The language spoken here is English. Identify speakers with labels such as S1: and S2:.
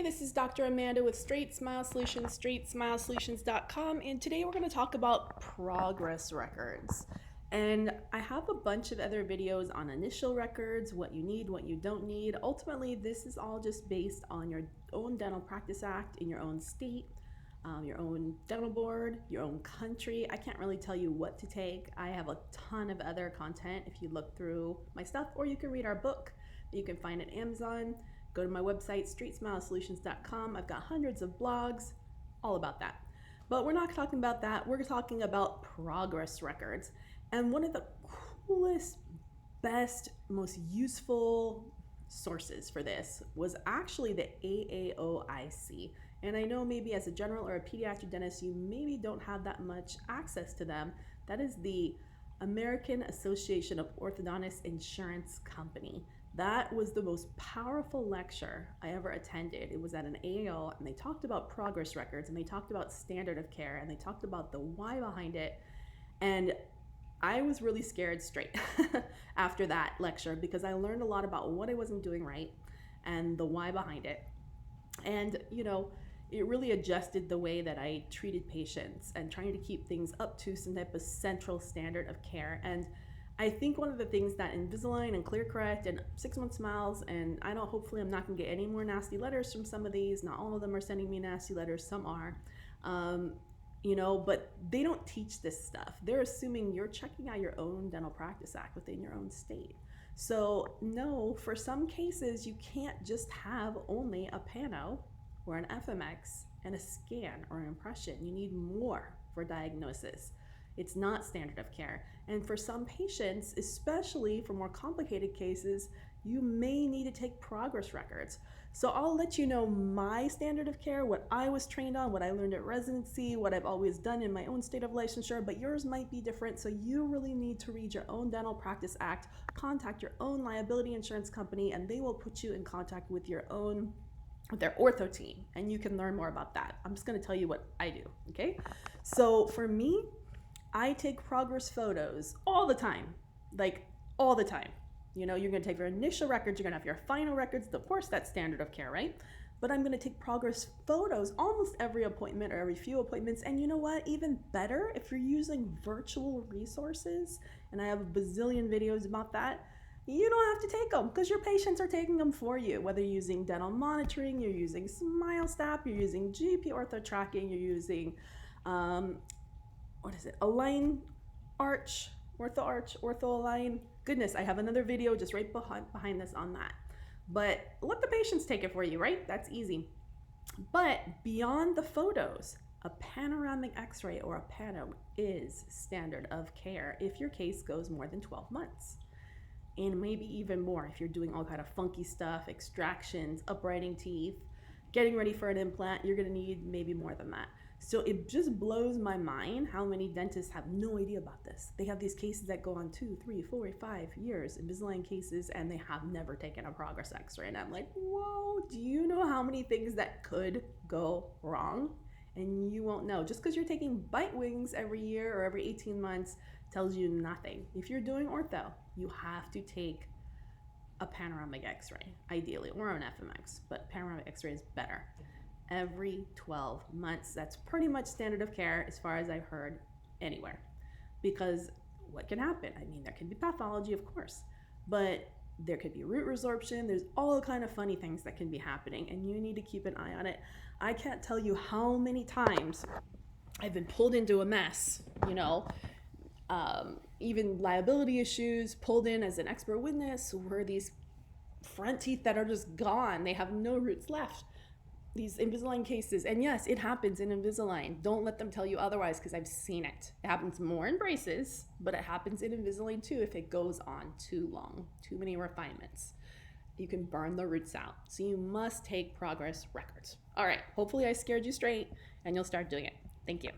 S1: Hey, this is Dr. Amanda with StraightSmile Solutions, StraightSmileSolutions.com, and today we're going to talk about progress records. And I have a bunch of other videos on initial records, what you need, what you don't need. Ultimately, this is all just based on your own Dental Practice Act in your own state, your own dental board, your own country. I can't really tell you what to take. I have a ton of other content if you look through my stuff, or you can read our book that you can find at Amazon. Go to my website, StraightSmileSolutions.com. I've got hundreds of blogs, all about that. But we're not talking about that. We're talking about progress records. And one of the coolest, best, most useful sources for this was actually the AAOIC. And I know maybe as a general or a pediatric dentist, you maybe don't have that much access to them. That is the American Association of Orthodontists Insurance Company. That was the most powerful lecture I ever attended. It was at an AAO, and they talked about progress records, and they talked about standard of care, and they talked about the why behind it. And I was really scared straight after that lecture, because I learned a lot about what I wasn't doing right and the why behind it. And, you know, it really adjusted the way that I treated patients and trying to keep things up to some type of central standard of care. And I think one of the things that Invisalign and ClearCorrect and 6-month smiles, and I know hopefully I'm not going to get any more nasty letters from some of these. Not all of them are sending me nasty letters. Some are, you know, but they don't teach this stuff. They're assuming you're checking out your own Dental Practice Act within your own state. So no, for some cases, you can't just have only a pano or an FMX and a scan or an impression. You need more for diagnosis. It's not standard of care. And for some patients, especially for more complicated cases, you may need to take progress records. So I'll let you know my standard of care, what I was trained on, what I learned at residency, what I've always done in my own state of licensure, but yours might be different. So you really need to read your own Dental Practice Act, contact your own liability insurance company, and they will put you in contact with their ortho team, and you can learn more about that. I'm just gonna tell you what I do, okay? So for me, I take progress photos all the time, like all the time. You know, you're gonna take your initial records, you're gonna have your final records. Of course, that's standard of care, right? But I'm gonna take progress photos almost every appointment or every few appointments. And you know what, even better, if you're using virtual resources, and I have a bazillion videos about that, you don't have to take them because your patients are taking them for you. Whether you're using dental monitoring, you're using SmileStop, you're using GP ortho tracking, you're using, Align Arch, Ortho Align. Goodness, I have another video just right behind this on that. But let the patients take it for you, right? That's easy. But beyond the photos, a panoramic x-ray or a pano is standard of care if your case goes more than 12 months. And maybe even more if you're doing all kind of funky stuff, extractions, uprighting teeth, getting ready for an implant, you're gonna need maybe more than that. So it just blows my mind how many dentists have no idea about this. They have these cases that go on 2, 3, 4, 5 years, Invisalign cases, and they have never taken a progress x-ray. And I'm like, whoa, do you know how many things that could go wrong? And you won't know. Just because you're taking bite wings every year or every 18 months tells you nothing. If you're doing ortho, you have to take a panoramic x-ray, ideally, or an FMX, but panoramic x-ray is better. Every 12 months. That's pretty much standard of care as far as I've heard anywhere. Because what can happen? I mean, there can be pathology, of course, but there could be root resorption. There's all kind of funny things that can be happening, and you need to keep an eye on it. I can't tell you how many times I've been pulled into a mess, you know, even liability issues, pulled in as an expert witness, where these front teeth that are just gone, they have no roots left. These Invisalign cases, and yes, it happens in Invisalign. Don't let them tell you otherwise, because I've seen it. It happens more in braces, but it happens in Invisalign too if it goes on too long, too many refinements. You can burn the roots out. So you must take progress records. All right, hopefully I scared you straight and you'll start doing it. Thank you.